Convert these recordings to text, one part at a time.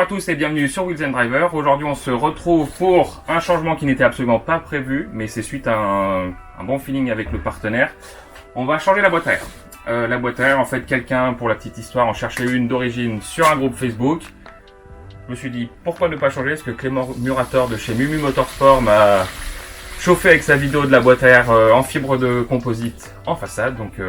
à tous et bienvenue sur Wheels and Driver. Aujourd'hui on se retrouve pour un changement qui n'était absolument pas prévu, mais c'est suite à un bon feeling avec le partenaire. On va changer la boîte à air. La boîte à air, en fait, quelqu'un, pour la petite histoire, en cherchait une d'origine sur un groupe Facebook. Je me suis dit, pourquoi ne pas changer? Parce que Clément Murator de chez Mumu Motorsport m'a chauffé avec sa vidéo de la boîte à air en fibre de composite en façade. Donc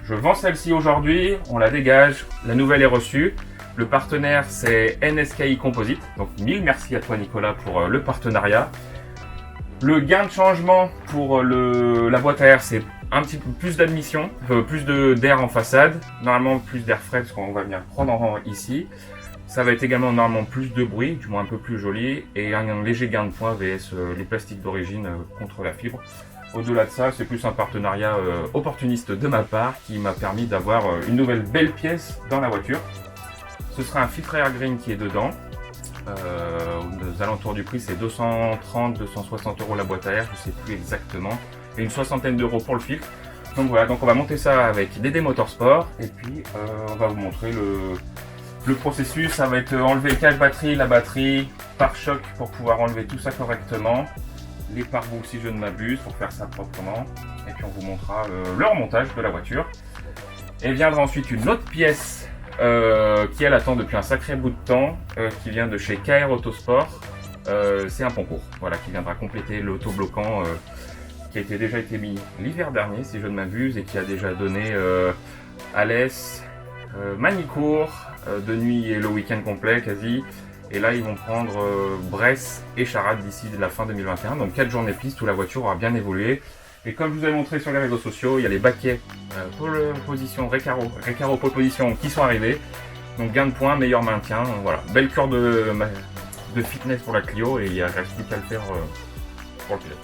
je vends celle-ci aujourd'hui, on la dégage, la nouvelle est reçue. Le partenaire c'est NSKI Composite, donc mille merci à toi Nicolas pour le partenariat. Le gain de changement pour la boîte à air, c'est un petit peu plus d'admission, plus d'air en façade, normalement plus d'air frais parce qu'on va venir prendre ici. Ça va être également normalement plus de bruit, du moins un peu plus joli, et un léger gain de poids vs les plastiques d'origine contre la fibre. Au-delà de ça, c'est plus un partenariat opportuniste de ma part qui m'a permis d'avoir une nouvelle belle pièce dans la voiture. Ce sera un filtre air green qui est dedans. Aux alentours du prix, c'est 230-260 € la boîte à air, je sais plus exactement, et une soixantaine d'euros pour le filtre. Donc voilà, donc on va monter ça avec DD Motorsport, et puis on va vous montrer le processus. Ça va être enlever le cache-batterie, la batterie, pare-choc pour pouvoir enlever tout ça correctement, les pare-boues si je ne m'abuse pour faire ça proprement, et puis on vous montrera le remontage de la voiture. Et viendra ensuite une autre pièce qui elle attend depuis un sacré bout de temps, qui vient de chez KR Autosport. C'est un concours, voilà, qui viendra compléter l'autobloquant qui a déjà été mis l'hiver dernier si je ne m'abuse, et qui a déjà donné Alès, Manicourt, de nuit et le week-end complet quasi. Et là ils vont prendre Bresse et Charade d'ici la fin 2021, donc 4 journées piste où la voiture aura bien évolué. Et comme je vous ai montré sur les réseaux sociaux, il y a les baquets pole position, Recaro pole position qui sont arrivés. Donc gain de points, meilleur maintien, voilà. Belle cure de fitness pour la Clio, et il ne reste plus qu'à le faire pour le pilote.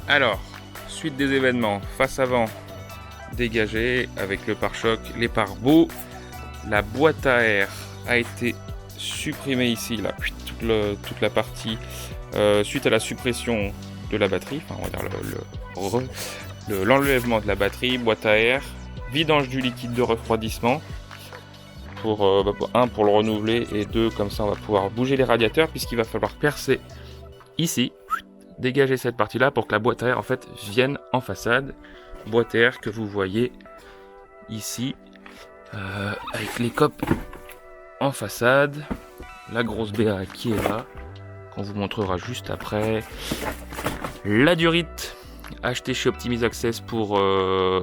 Alors, suite des événements, face avant dégagée avec le pare-choc, les pare-boues. La boîte à air a été supprimée ici, là, toute la partie suite à la suppression de la batterie, enfin on va dire l'enlèvement de la batterie, boîte à air, vidange du liquide de refroidissement pour pour le renouveler, et 2 comme ça on va pouvoir bouger les radiateurs, puisqu'il va falloir percer ici, dégager cette partie là pour que la boîte à air en fait vienne en façade. Boîte à air que vous voyez ici avec les copes en façade, la grosse BA qui est là, qu'on vous montrera juste après. La durite achetée chez Optimize Access pour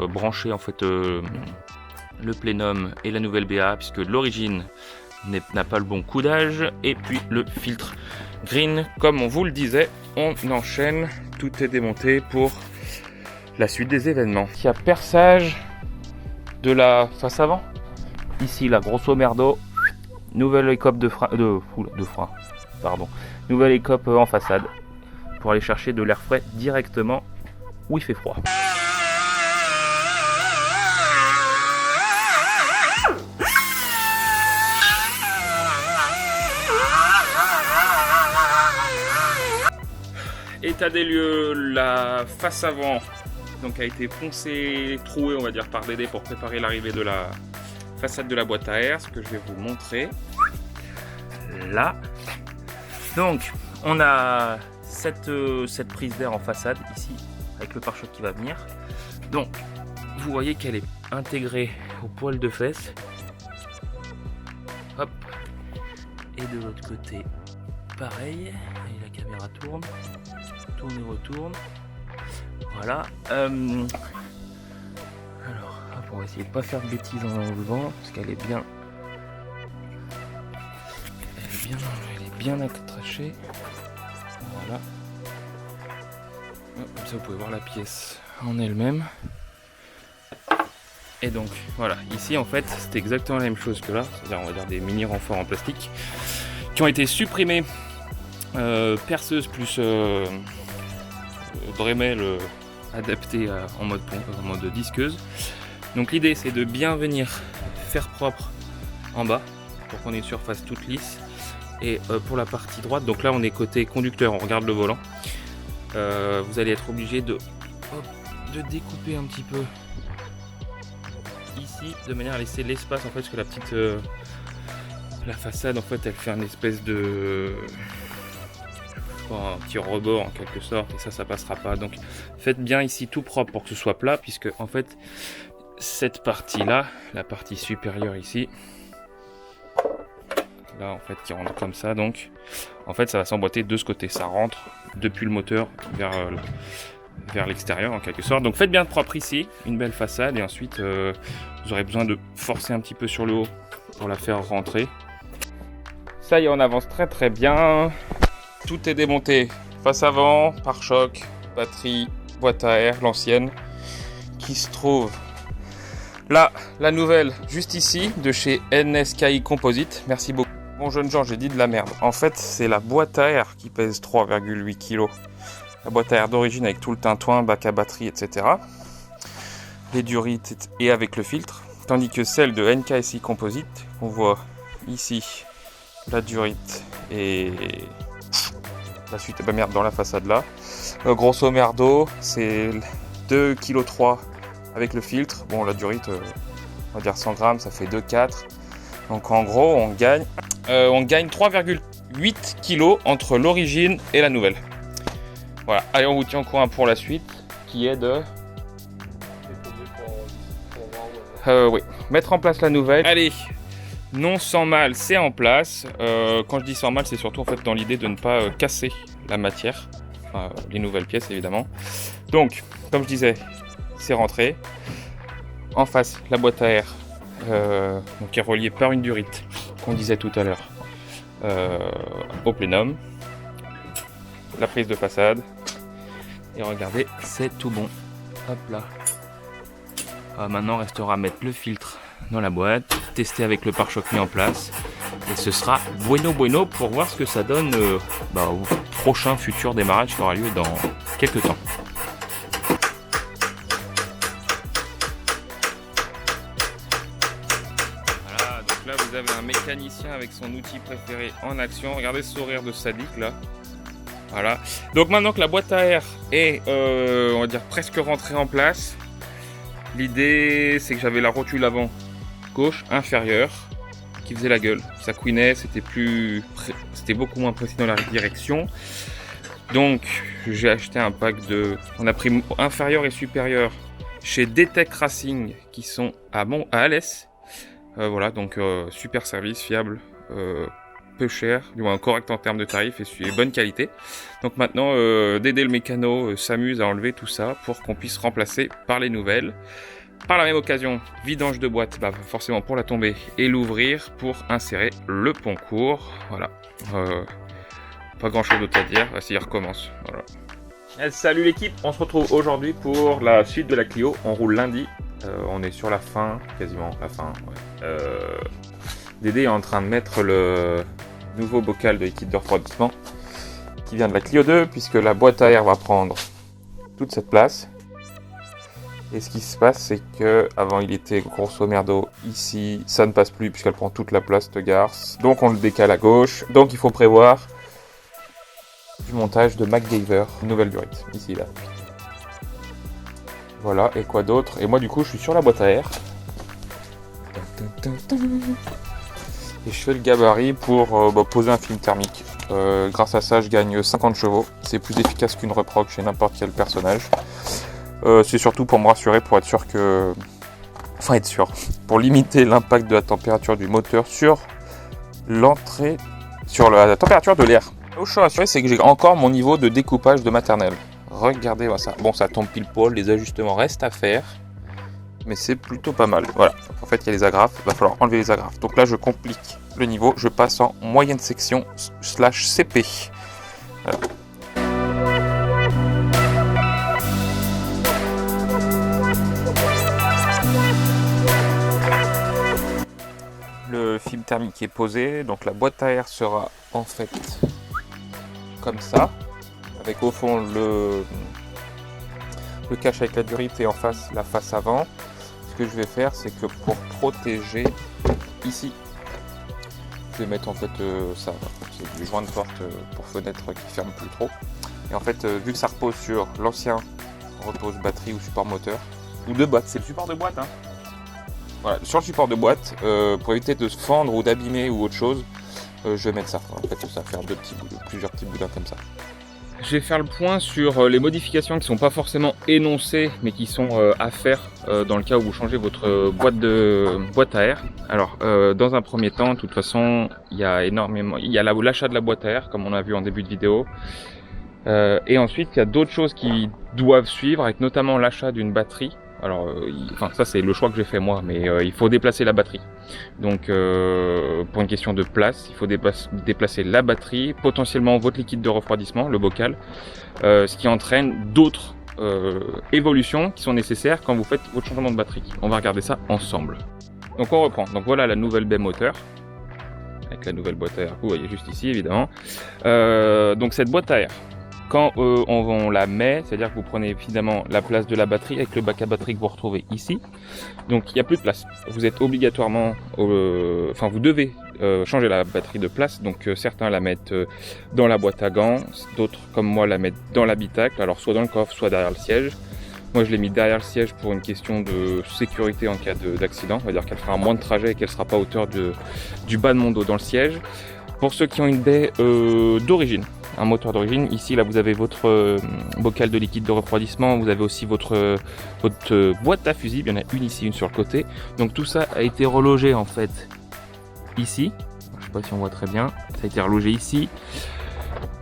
brancher en fait le plénum et la nouvelle BA, puisque l'origine n'a pas le bon coudage. Et puis le filtre green, comme on vous le disait, on enchaîne, tout est démonté pour la suite des événements. Il y a perçage de la face avant ici, là, grosso merdo, nouvelle écope nouvelle écope en façade pour aller chercher de l'air frais directement où il fait froid. État des lieux, la face avant donc a été poncée, trouée on va dire par DD pour préparer l'arrivée de la façade de la boîte à air, ce que je vais vous montrer là. Donc on a cette prise d'air en façade ici avec le pare-choc qui va venir. Donc vous voyez qu'elle est intégrée au poil de fesse. Hop. Et de l'autre côté pareil. Et la caméra tourne et retourne. Voilà. Alors hop, on va essayer de pas faire de bêtises en enlevant, parce qu'elle est bien attachée. Voilà. Comme ça vous pouvez voir la pièce en elle-même. Et donc voilà, ici en fait c'est exactement la même chose que là, c'est-à-dire on va dire des mini renforts en plastique qui ont été supprimés, perceuse plus Dremel adapté en mode disqueuse. Donc l'idée c'est de bien venir faire propre en bas pour qu'on ait une surface toute lisse. Et pour la partie droite, donc là on est côté conducteur, on regarde le volant, vous allez être obligé de découper un petit peu ici de manière à laisser l'espace en fait, parce que La façade en fait elle fait un espèce de un petit rebord en quelque sorte, et ça passera pas. Donc faites bien ici tout propre pour que ce soit plat, puisque en fait cette partie là, la partie supérieure ici, là en fait qui rentre comme ça, donc en fait ça va s'emboîter de ce côté, ça rentre depuis le moteur vers l'extérieur en quelque sorte. Donc faites bien propre ici, une belle façade, et ensuite vous aurez besoin de forcer un petit peu sur le haut pour la faire rentrer. Ça y est, on avance très bien. Tout est démonté, face avant, pare-choc, batterie, boîte à air, l'ancienne, qui se trouve là, la nouvelle, juste ici, de chez NSKI Composite. Merci beaucoup. Bon jeune Jean, j'ai dit de la merde. En fait, c'est la boîte à air qui pèse 3,8 kg. La boîte à air d'origine avec tout le tintouin, bac à batterie, etc. Les durites et avec le filtre. Tandis que celle de NKSI Composite, on voit ici la durite et la suite merde dans la façade là. Grosso merdo, c'est 2,3 kg avec le filtre. Bon, la durite, on va dire 100 grammes, ça fait 2,4 kg. Donc en gros, on gagne 3,8 kg entre l'origine et la nouvelle. Voilà, allez, on vous tient au courant pour la suite, qui est de... oui, mettre en place la nouvelle. Allez, non sans mal, c'est en place. Quand je dis sans mal, c'est surtout en fait dans l'idée de ne pas casser la matière, enfin, les nouvelles pièces évidemment. Donc, comme je disais, c'est rentré. En face, la boîte à air, donc qui est reliée par une durite, qu'on disait tout à l'heure, au plénum. La prise de façade. Et regardez, c'est tout bon. Hop là. Maintenant, restera à mettre le filtre dans la boîte, tester avec le pare-choc mis en place, et ce sera bueno pour voir ce que ça donne au prochain futur démarrage qui aura lieu dans quelques temps. Voilà, donc là vous avez un mécanicien avec son outil préféré en action. Regardez ce sourire de sadique là. Voilà. Donc maintenant que la boîte à air est, on va dire, presque rentrée en place, l'idée c'est que j'avais la rotule avant gauche inférieure qui faisait la gueule. Ça couinait, c'était beaucoup moins précis dans la direction. Donc j'ai acheté un pack de... On a pris inférieur et supérieur chez DTEC Racing qui sont à Alès. Voilà, donc super service, fiable. Peu cher, du moins correct en termes de tarifs et bonne qualité. Donc maintenant, Dédé le mécano s'amuse à enlever tout ça pour qu'on puisse remplacer par les nouvelles. Par la même occasion, vidange de boîte, forcément pour la tomber et l'ouvrir pour insérer le pont court. Voilà. Pas grand chose d'autre à dire, il recommence. Voilà. Salut l'équipe, on se retrouve aujourd'hui pour la suite de la Clio. On roule lundi, on est sur la fin, quasiment la fin. Ouais. Dédé est en train de mettre le nouveau bocal de liquide de refroidissement qui vient de la Clio 2, puisque la boîte à air va prendre toute cette place. Et ce qui se passe, c'est que avant il était grosso merdo ici, ça ne passe plus puisqu'elle prend toute la place de garce. Donc on le décale à gauche. Donc il faut prévoir du montage de MacGyver, une nouvelle durite, ici là. Voilà, et quoi d'autre? Et moi du coup je suis sur la boîte à air. Et je fais le gabarit pour poser un film thermique. Grâce à ça, je gagne 50 chevaux. C'est plus efficace qu'une reproc chez n'importe quel personnage. C'est surtout pour me rassurer, pour être sûr que... Enfin, être sûr. Pour limiter l'impact de la température du moteur sur l'entrée... Sur la température de l'air. Là où je suis rassuré, c'est que j'ai encore mon niveau de découpage de maternelle. Regardez-moi ça. Bon, ça tombe pile poil, les ajustements restent à faire. Mais c'est plutôt pas mal. Voilà. En fait, il y a les agrafes. Il va falloir enlever les agrafes. Donc là, je complique le niveau. Je passe en moyenne section /CP. Voilà. Le film thermique est posé. Donc la boîte à air sera en fait comme ça. Avec au fond le cache avec la durite et en face la face avant. Ce que je vais faire, c'est que pour protéger ici, je vais mettre en fait ça, c'est des joints de porte pour fenêtre qui ferment plus trop. Et en fait, vu que ça repose sur l'ancien repose batterie ou support moteur, ou de boîte, c'est le support de boîte, hein. voilà, sur le support de boîte, pour éviter de se fendre ou d'abîmer ou autre chose, je vais mettre ça. En fait, ça va faire plusieurs petits boudins comme ça. Je vais faire le point sur les modifications qui ne sont pas forcément énoncées, mais qui sont à faire dans le cas où vous changez votre boîte à air. Alors, dans un premier temps, de toute façon, il y a l'achat de la boîte à air, comme on a vu en début de vidéo. Et ensuite, il y a d'autres choses qui doivent suivre, avec notamment l'achat d'une batterie. Alors, ça c'est le choix que j'ai fait moi, mais il faut déplacer la batterie. Donc, pour une question de place, il faut déplacer la batterie, potentiellement votre liquide de refroidissement, le bocal, ce qui entraîne d'autres évolutions qui sont nécessaires quand vous faites votre changement de batterie. On va regarder ça ensemble. Donc on reprend. Donc voilà la nouvelle baie moteur, avec la nouvelle boîte à air, vous voyez juste ici évidemment. Donc cette boîte à air, quand on la met, c'est-à-dire que vous prenez évidemment la place de la batterie avec le bac à batterie que vous retrouvez ici. Donc il n'y a plus de place. Vous êtes obligatoirement, vous devez changer la batterie de place. Donc certains la mettent dans la boîte à gants, d'autres comme moi la mettent dans l'habitacle, alors soit dans le coffre, soit derrière le siège. Moi je l'ai mis derrière le siège pour une question de sécurité en cas d'accident. On va dire qu'elle fera moins de trajet et qu'elle ne sera pas à hauteur du bas de mon dos dans le siège. Pour ceux qui ont une baie d'origine, un moteur d'origine, ici là vous avez votre bocal de liquide de refroidissement, vous avez aussi votre boîte à fusibles, il y en a une ici, une sur le côté. Donc tout ça a été relogé en fait ici, je ne sais pas si on voit très bien, ça a été relogé ici.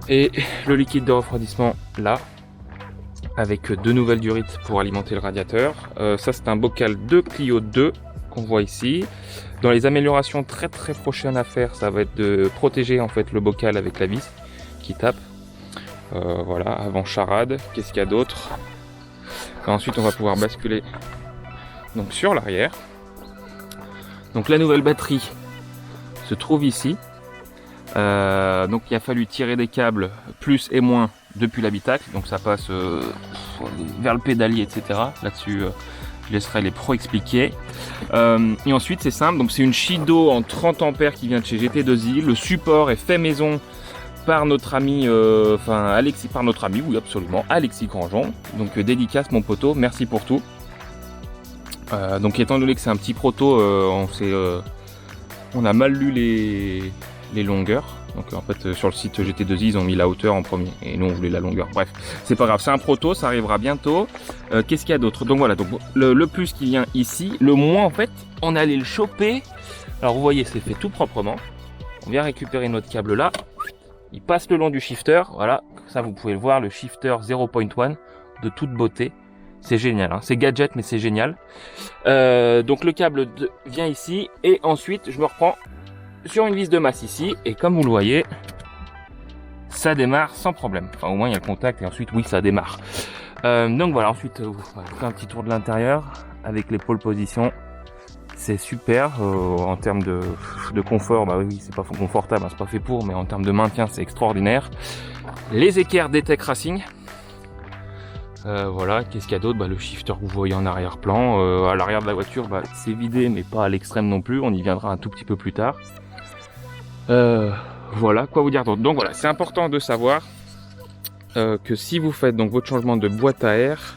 Et le liquide de refroidissement là, avec deux nouvelles durites pour alimenter le radiateur. Ça c'est un bocal de Clio 2 qu'on voit ici. Dans les améliorations très prochaines à faire, ça va être de protéger en fait le bocal avec la vis qui tape. Voilà, avant charade. Qu'est-ce qu'il y a d'autre? Ensuite on va pouvoir basculer donc sur l'arrière. Donc la nouvelle batterie se trouve ici. Donc il a fallu tirer des câbles plus et moins depuis l'habitacle, donc ça passe vers le pédalier, etc. Là-dessus je laisserai les pros expliquer. Et ensuite c'est simple, donc c'est une Shido en 30 ampères qui vient de chez GT2i. Le support est fait maison par notre ami, Alexis, oui absolument, Alexis Grandjean. Donc dédicace mon poteau, merci pour tout. Donc étant donné que c'est un petit proto, on a mal lu les longueurs. Donc en fait sur le site GT2i ils ont mis la hauteur en premier et nous on voulait la longueur. Bref, c'est pas grave, c'est un proto, ça arrivera bientôt. Qu'est-ce qu'il y a d'autre? Donc voilà, donc le plus qui vient ici, le moins en fait, on allait le choper. Alors vous voyez, c'est fait tout proprement. On vient récupérer notre câble là. Il passe le long du shifter, voilà, ça vous pouvez le voir, le shifter 0.1 de toute beauté. C'est génial, hein. C'est gadget mais c'est génial. Donc le câble vient ici et ensuite je me reprends sur une vis de masse ici et comme vous le voyez, ça démarre sans problème. Enfin au moins il y a le contact et ensuite oui ça démarre. Donc voilà, ensuite on fait un petit tour de l'intérieur avec les pole positions. C'est super en termes de confort, bah oui c'est pas confortable, hein, c'est pas fait pour, mais en termes de maintien c'est extraordinaire. Les équerres DTEC Racing. Voilà, qu'est-ce qu'il y a d'autre? Le shifter que vous voyez en arrière-plan, à l'arrière de la voiture, c'est vidé mais pas à l'extrême non plus, on y viendra un tout petit peu plus tard. Voilà, quoi vous dire d'autre? Donc voilà, c'est important de savoir que si vous faites donc votre changement de boîte à air,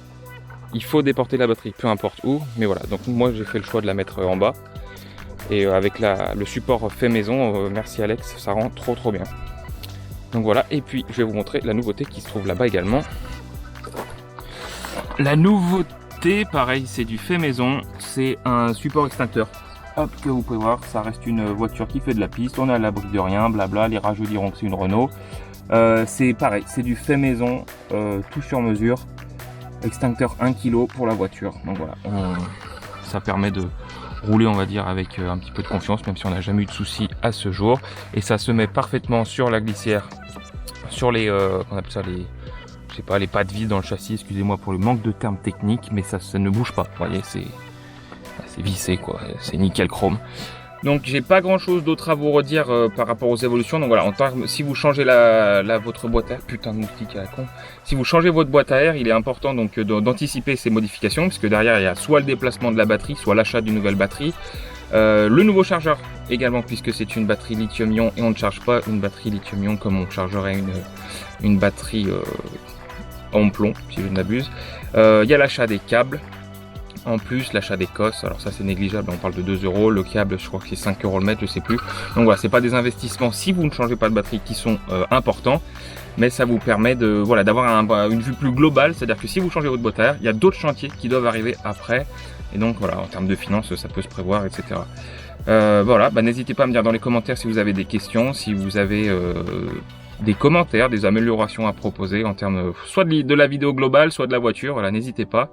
il faut déporter la batterie, peu importe où, mais voilà, donc moi j'ai fait le choix de la mettre en bas, et avec le support fait maison, merci Alex, ça rend trop bien. Donc voilà, et puis je vais vous montrer la nouveauté qui se trouve là-bas également. La nouveauté, pareil, c'est du fait maison, c'est un support extincteur. Hop, que vous pouvez voir, ça reste une voiture qui fait de la piste, on est à l'abri de rien, blabla, les rageux diront que c'est une Renault. C'est pareil, c'est du fait maison, tout sur mesure, extincteur 1 kg pour la voiture. Donc voilà, ça permet de rouler, on va dire, avec un petit peu de confiance, même si on n'a jamais eu de soucis à ce jour. Et ça se met parfaitement sur la glissière, sur les, on appelle ça les pas de vis dans le châssis, excusez-moi pour le manque de termes techniques, mais ça ne bouge pas, vous voyez, c'est vissé quoi, c'est nickel chrome. Donc j'ai pas grand chose d'autre à vous redire par rapport aux évolutions. Donc voilà, si vous changez votre boîte à air, putain de moustique à la con, si vous changez votre boîte à air, il est important donc d'anticiper ces modifications, puisque derrière il y a soit le déplacement de la batterie, soit l'achat d'une nouvelle batterie. Le nouveau chargeur également, puisque c'est une batterie lithium-ion et on ne charge pas une batterie lithium-ion comme on chargerait une batterie en plomb, si je ne m'abuse. Il y a l'achat des câbles En plus, l'achat des cosses, alors ça c'est négligeable, on parle de 2 euros. Le câble, je crois que c'est 5 euros le mètre, je sais plus. Donc voilà, c'est pas des investissements si vous ne changez pas de batterie qui sont importants. Mais ça vous permet de voilà d'avoir une vue plus globale, c'est-à-dire que si vous changez votre boîte à air, il y a d'autres chantiers qui doivent arriver après, et donc voilà, en termes de finances, ça peut se prévoir, etc. Voilà, n'hésitez pas à me dire dans les commentaires si vous avez des questions, si vous avez des commentaires, des améliorations à proposer en termes soit de la vidéo globale, soit de la voiture, voilà, n'hésitez pas.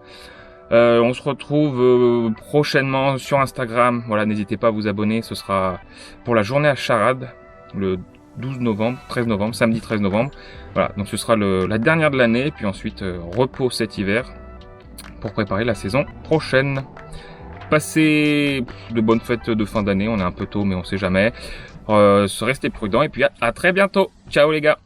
On se retrouve prochainement sur Instagram, voilà, n'hésitez pas à vous abonner, ce sera pour la journée à Charade, le 13 novembre, samedi 13 novembre. Voilà, donc ce sera la dernière de l'année, puis ensuite repos cet hiver pour préparer la saison prochaine. Passez de bonnes fêtes de fin d'année, on est un peu tôt mais on sait jamais. Restez prudents et puis à très bientôt. Ciao les gars.